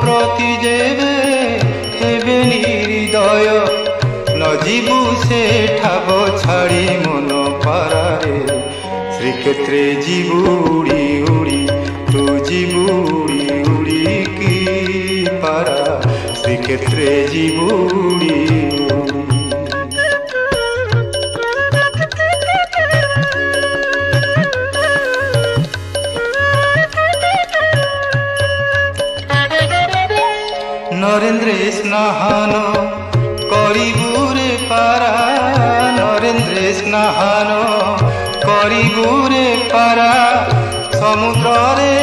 প্রতি যেবে হেবে নির্দয় নজিবু সে ঠাব ছাড়ি মন পারারে শ্রীক্ষেত্রে ଯିବୁ উড়ি উড়ি তু ଯିବୁ উড়ি উড়ি কি পারা শ্রীক্ষেত্রে ଯିବୁ উড়ি উড়ি। নরেন্দ্রে স্নাহান করিবুরে পারা নরেন্দ্রে স্নাহান করিবুরে পারা সমুদ্রে